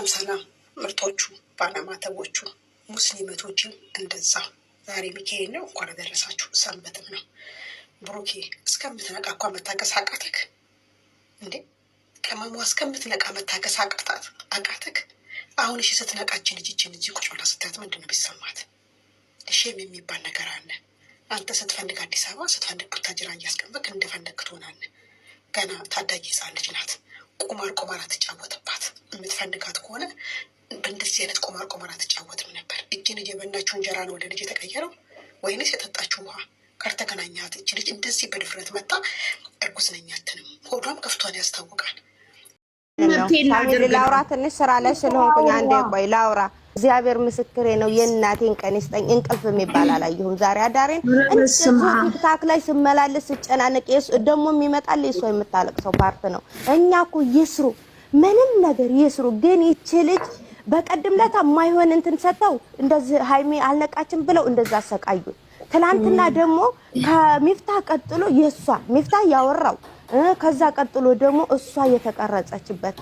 ሰላም ምርጦቹ ባለማተቦቹ ሙስሊመቶችም እንደዛ። ዛሬ ሚካኤል ነው፣ እንኳን አደረሳችሁ። ሰንበትም ነው። ብሩኬ እስከምትነቃ እኳ መታገስ አቃተክ እንዴ? ቅመሟ እስከምትነቃ መታገስ አቃተክ? አሁን እሺ ስትነቃችን ልጅችን እዚህ ቁጭ ብላ ስታያት ምንድን ነው ቢሰማት? ሼም የሚባል ነገር አለ። አንተ ስትፈልግ አዲስ አበባ ስትፈልግ ቡታጅራ እያስቀመጥክ እንደፈለግ ትሆናለህ። ገና ታዳጊ ህፃን ልጅ ናት። ቁማር አትጫወትባት። የምትፈልጋት ከሆነ በእንደዚህ አይነት ቁማር አትጫወትም ነበር። እጅ ልጅ የበላችሁ እንጀራ ነው ወደ ልጅ የተቀየረው ወይንስ የጠጣችሁ ውሃ? ካልተገናኛት እጅ ልጅ እንደዚህ በድፍረት መጣ እርጉዝ ነኝ አትልም። ሆዷም ከፍቷን ያስታውቃል። ላውራ ትንሽ ስራ ላይ ስለሆንኩኝ አንዴ ቆይ ላውራ። እግዚአብሔር ምስክሬ ነው። የእናቴን ቀን ይስጠኝ። እንቅልፍ የሚባል አላየሁም ዛሬ አዳሬን። ቲክታክ ላይ ስመላለስ ስጨናነቅ ደግሞ የሚመጣል እሷ የምታለቅሰው ፓርት ነው። እኛ እኮ ይስሩ ምንም ነገር ይስሩ፣ ግን ይቺ ልጅ በቀድም ለታ የማይሆን እንትን ሰጥተው እንደዚህ ሃይሜ አልነቃችም ብለው እንደዛ አሰቃዩ። ትላንትና ደግሞ ከሚፍታ ቀጥሎ የሷ ሚፍታ ያወራው ከዛ ቀጥሎ ደግሞ እሷ የተቀረጸችበት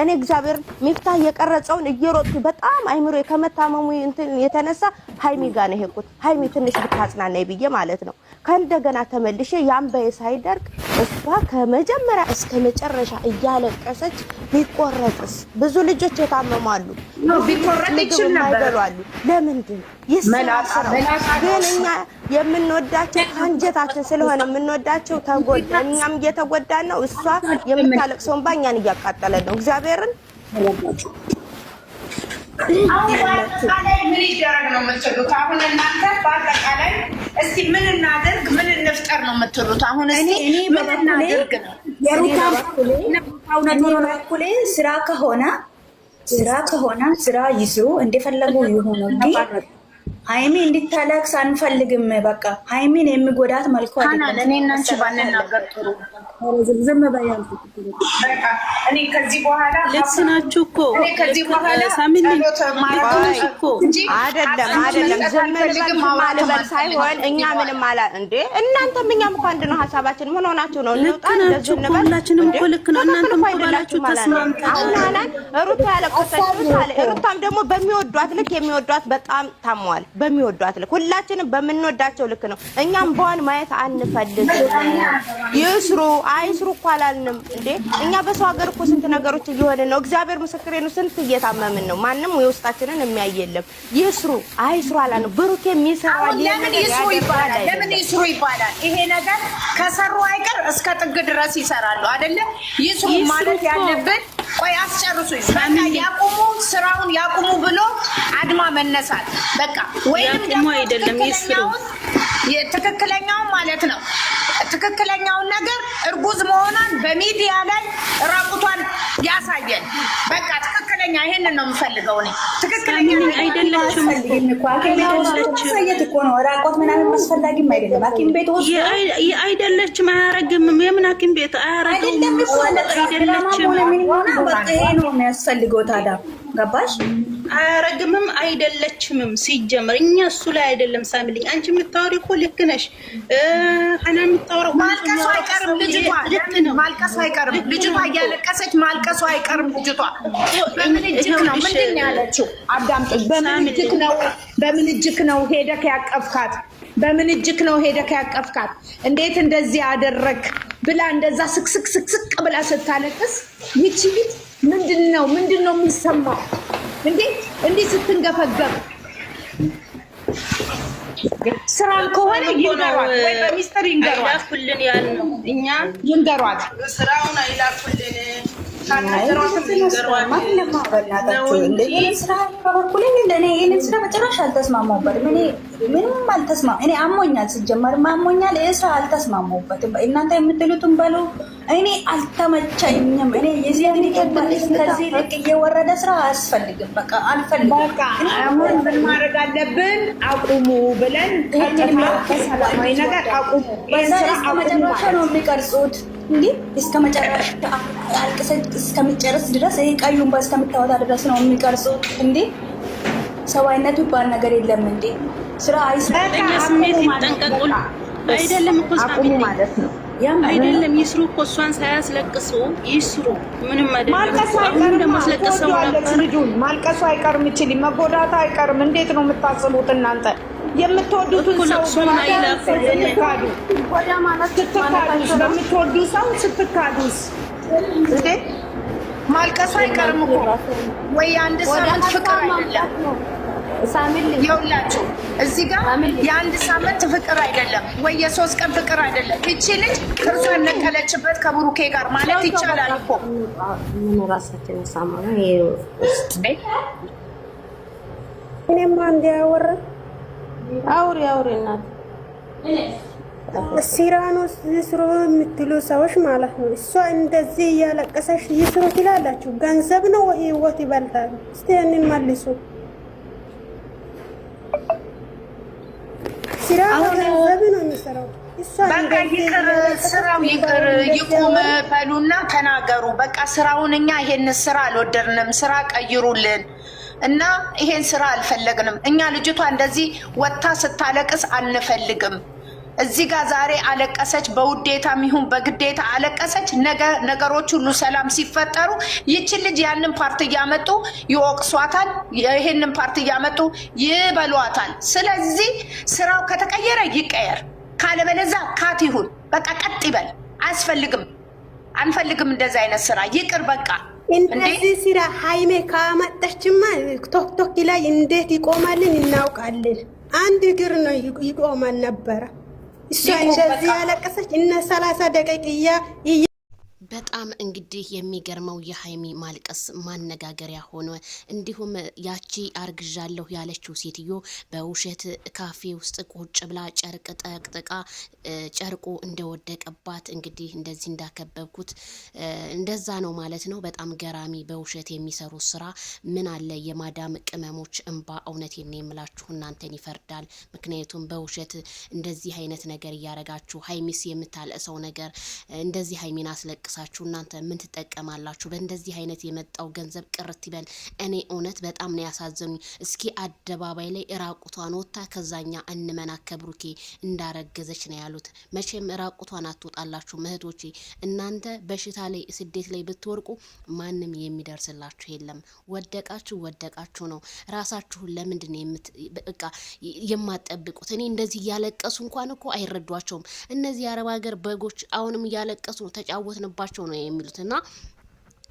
እኔ እግዚአብሔር ሚፍታ የቀረጸውን እየሮጥኩ በጣም አይምሮ ከመታመሙ እንትን የተነሳ ሃይሚ ጋር ነው ሄድኩት። ሃይሚ ትንሽ ብታጽናናኝ ብዬ ማለት ነው። ከእንደገና ተመልሼ ያንበይ ሳይደርቅ እሷ ከመጀመሪያ እስከ መጨረሻ እያለቀሰች ቢቆረጥስ ብዙ ልጆች የታመማሉ ቢቆረጥች ነበር። ለምንድን ይስማሳ? ግን እኛ የምንወዳቸው አንጀታችን ስለሆነ የምንወዳቸው ተጎዳ፣ እኛም እየተጎዳን ነው። እሷ የምታለቅሰውን ባኛን እያቃጠለን ነው። እግዚአብሔርን አሁን በአጠቃላይ ምን ይደረግ ነው የምትሉት? አሁን እናንተ በአጠቃላይ እስቲ ምን እናደርግ ምን እንፍጠር ነው የምትሉት? አሁን እስቲ ምን እናደርግ ነው? የሩታ በኩሌ ስራ ከሆነ ስራ ይስሩ፣ እንደፈለጉ ይሁኑ። ሃይሚ እንድታለቅስ አንፈልግም። በቃ ሃይሚን የሚጎዳት መልኩ አይደለም። እኔ እና አንቺ ባንናገር ጥሩ። ዝም በያል በቃ እኔ ከዚህ በኋላ ልትናችሁ እኮ እኔ ከዚህ በኋላ ሳሚን እኮ አይደለም ዝም ማለት ሳይሆን እኛ ምንም አላ እንዴ እናንተም እኛም እኮ አንድ ነው ሀሳባችን። ምን ሆናችሁ ነው? እንውጣ እንደዚህ ነገር ሁላችንም እኮ ልክ ነው። እናንተም እኮ ባላችሁ ተስማምተናል። ሩታ ያለቀሰችው አለ። ሩታም ደግሞ በሚወዷት ልክ የሚወዷት በጣም ታሟል። በሚወዷት ልክ ሁላችንም በምንወዳቸው ልክ ነው። እኛም በዋን ማየት አንፈልግም። ይስሩ አይስሩ እኮ አላልንም እንዴ። እኛ በሰው ሀገር እኮ ስንት ነገሮች እየሆነ ነው። እግዚአብሔር ምስክሬ ነው። ስንት እየታመምን ነው። ማንም የውስጣችንን የሚያይ የለም። ይስሩ አይስሩ አላልንም። ብሩክ የሚሰራ ለምን ይስሩ ይባላል? ለምን ይስሩ ይባላል? ይሄ ነገር ከሰሩ አይቀር እስከ ጥግ ድረስ ይሰራሉ አይደለ? ይስሩ ማለት ያለብን ቆይ አስጨርሱኝ። በቃ ያቁሙ፣ ስራውን ያቁሙ ብሎ አድማ መነሳት በቃ ወይንም ደግሞ አይደለም ይስሩ ትክክለኛው ማለት ነው። ትክክለኛውን ነገር እርጉዝ መሆኗን በሚዲያ ላይ ራቁቷን ያሳየን። በቃ ትክክለኛ ይሄንን ነው የምፈልገው እኔ። ትክክለኛ አይደለችም እኮ ሳይት እኮ ነው ራቁት ምናምን አስፈላጊም አይደለም። ሐኪም ቤት ወስዶ አይደለችም አያረግም። የምን ሐኪም ቤት አያረግም አይደለችም። በቃ ይሄ ነው የሚያስፈልገው ታዲያ ገባሽ? አያረግምም አይደለችምም። ሲጀመር እኛ እሱ ላይ አይደለም ሳምልኝ። አንቺ የምታወሪ እኮ ልክ ነሽ። ሀና የምታወራው ማልቀሱ አይቀርም ልጅቷ። ማልቀሱ አይቀርም ልጅቷ። እያለቀሰች ማልቀሱ አይቀርም ልጅቷ። በምን እጅክ ነው ምንድን ነው ያለችው? አዳምጡኝ። በምን እጅክ ነው ሄደክ ያቀፍካት? በምን እጅክ ነው ሄደክ ያቀፍካት? እንዴት እንደዚህ አደረክ ብላ እንደዛ ስቅስቅ ብላ ስታለቅስ ይቺ ልጅ ምንድነው የሚሰማው? እንዴ ስትንገፈገፍ ስራን ከሆነ ይንገሯት ወይ በሚስጥር ይንገሯት። አይላኩልን ያልነው እኛ ይንገሯት። ስራውን አይላኩልን ስራ በጭራሽ አልተስማማሁበትም። ምንም አልተስማማሁም። እኔ አሞኛል፣ ሲጀመርም አሞኛል። ስራ አልተስማማሁበትም። እናንተ የምትሉትን በሉ። እኔ አልተመቸኝም። እኔ ከዚህ ልቅ እየወረደ ስራ አያስፈልግም። በቃ አልፈልግም። በቃ አሁን ምን ማድረግ አለብን? አቁሙ ብለን በሰላማዊ ነገር አቁሙ። እስከ መጨረሻ ነው የሚቀርጹት እንዴ? እስከ መጨረሻ አልቅሰት እስከሚጨርስ ድረስ ይሄ ቀዩን እስከምታወጣ ድረስ ነው የሚቀርጹት እንዴ? ሰዋይነቱ ይባል ነገር የለም እንዴ? ስራ አይስማማኝ ስሜት ይጠንቀቁ አይደለም እኮ አቁሙ ማለት ነው። አይደለም ይስሩ እኮ እሷን ሳያስለቅሱ ይስሩ። ምንም አይደለም። ማልቀሱ አይቀርም። ትወጂዋለች ልጁን። ማልቀሱ አይቀርም። ይችል መጎዳቱ አይቀርም። እንዴት ነው የምታስቡት እናንተ? የምትወዱትን ሰው ስትካዱ በምትወዱ ሰው ስትካዱስ እንዴ? ማልቀሱ አይቀርም እኮ ወይ አንድ ሳምንት ፍቅር አይደለም ይኸውላችሁ እዚህ ጋር የአንድ ሳምንት ፍቅር አይደለም ወይ የ3 ቀን ፍቅር አይደለም። እቺ ልጅ ጥርሷን ነቀለችበት ከብሩኬ ጋር ማለት ይቻላል እኮ ምን ራሳችን ሳማው እኔማ እንዲያወራ አውሪ እናት ሲራኖስ ይስሩ የምትሉ ሰዎች ማለት ነው። እሷ እንደዚህ እያለቀሰሽ ይስሩ ትላላችሁ። ገንዘብ ነው ወይ ህይወት ይበልጣል? እስቲ ያንን መልሱ። ሲራው ገንዘብ ነው የሚሰራው። በቃ ይቅር፣ ስራው ይቅር፣ ይቁም በሉና ተናገሩ። በቃ ስራውን እኛ ይሄን ስራ አልወደድንም፣ ስራ ቀይሩልን እና ይሄን ስራ አልፈለግንም። እኛ ልጅቷ እንደዚህ ወጥታ ስታለቅስ አንፈልግም። እዚህ ጋር ዛሬ አለቀሰች፣ በውዴታም ይሁን በግዴታ አለቀሰች። ነገሮች ሁሉ ሰላም ሲፈጠሩ ይችን ልጅ ያንን ፓርት እያመጡ ይወቅሷታል፣ ይሄንን ፓርት እያመጡ ይበሏታል። ስለዚህ ስራው ከተቀየረ ይቀየር፣ ካለበለዛ ካት ይሁን። በቃ ቀጥ ይበል። አያስፈልግም፣ አንፈልግም እንደዛ አይነት ስራ ይቅር በቃ። እንደዚህ ስራ ሃይሜ ካመጣችማ ቶክቶክ ላይ እንዴት ይቆማልን እናውቃለን። አንድ እግር ነው ይቆማል ነበረ። እሷ እንደዚህ ያለቀሰች እነ 30 ደቂቃ በጣም እንግዲህ የሚገርመው የሃይሚ ማልቀስ ማነጋገሪያ ሆነ። እንዲሁም ያቺ አርግዣለሁ ያለችው ሴትዮ በውሸት ካፌ ውስጥ ቁጭ ብላ ጨርቅ ጠቅጥቃ ጨርቁ እንደወደቀባት እንግዲህ እንደዚህ እንዳከበብኩት እንደዛ ነው ማለት ነው። በጣም ገራሚ በውሸት የሚሰሩ ስራ ምን አለ የማዳም ቅመሞች እንባ። እውነቴን ነው የምላችሁ እናንተን ይፈርዳል። ምክንያቱም በውሸት እንደዚህ አይነት ነገር እያረጋችሁ ሃይሚስ የምታለሰው ነገር እንደዚህ ሃይሚን አስለቅሳ እናንተ ምን ትጠቀማላችሁ? በእንደዚህ አይነት የመጣው ገንዘብ ቅርት ይበል። እኔ እውነት በጣም ነው ያሳዘኑኝ። እስኪ አደባባይ ላይ ራቁቷን ወጣ ከዛኛ እንመና ከብሩኬ እንዳረገዘች ነው ያሉት። መቼም ራቁቷን አትወጣላችሁ እህቶቼ። እናንተ በሽታ ላይ ስደት ላይ ብትወርቁ ማንም የሚደርስላችሁ የለም። ወደቃችሁ ነው። ራሳችሁን ለምንድን ነው የማትጠብቁት? እኔ እንደዚህ እያለቀሱ እንኳን እኮ አይረዷቸውም እነዚህ የአረብ ሀገር በጎች። አሁንም እያለቀሱ ተጫወትንባቸው ነው የሚሉትና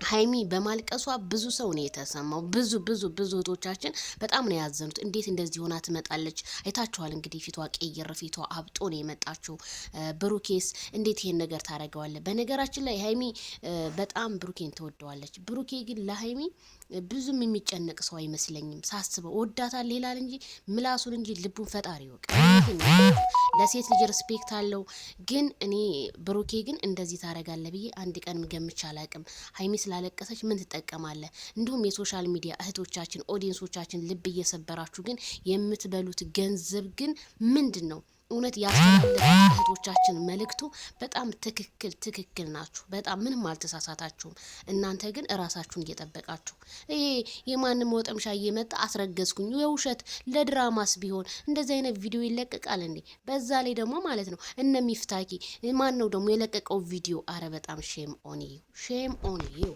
ሃይሚ በማልቀሷ ብዙ ሰው ነው የተሰማው። ብዙ እህቶቻችን በጣም ነው ያዘኑት። እንዴት እንደዚህ ሆና ትመጣለች? አይታችኋል እንግዲህ ፊቷ ቀይር፣ ፊቷ አብጦ ነው የመጣችው። ብሩኬስ እንዴት ይሄን ነገር ታደርገዋለህ? በነገራችን ላይ ሃይሚ በጣም ብሩኬን ትወደዋለች። ብሩኬ ግን ለሃይሚ ብዙም የሚጨነቅ ሰው አይመስለኝም ሳስበው። ወዳታል ሌላል እንጂ ምላሱን እንጂ ልቡን ፈጣሪ ይወቅ። ለሴት ልጅ ሪስፔክት አለው። ግን እኔ ብሩኬ ግን እንደዚህ ታደርጋለህ ብዬ አንድ ቀን ገምቼ አላቅም። ሃይሚ ስላለቀሰች ምን ትጠቀማለህ? እንዲሁም የሶሻል ሚዲያ እህቶቻችን ኦዲየንሶቻችን ልብ እየሰበራችሁ ግን የምትበሉት ገንዘብ ግን ምንድን ነው? እውነት ያስተላለፉት እህቶቻችን መልእክቱ በጣም ትክክል ናችሁ። በጣም ምንም አልተሳሳታችሁም። እናንተ ግን እራሳችሁን እየጠበቃችሁ ይሄ የማንም ወጠምሻ እየመጣ አስረገዝኩኝ የውሸት ለድራማስ ቢሆን እንደዚህ አይነት ቪዲዮ ይለቀቃል እንዴ? በዛ ላይ ደግሞ ማለት ነው እነ ሚፍታኪ ማን ነው ደግሞ የለቀቀው ቪዲዮ? አረ በጣም ሼም ኦን ዩ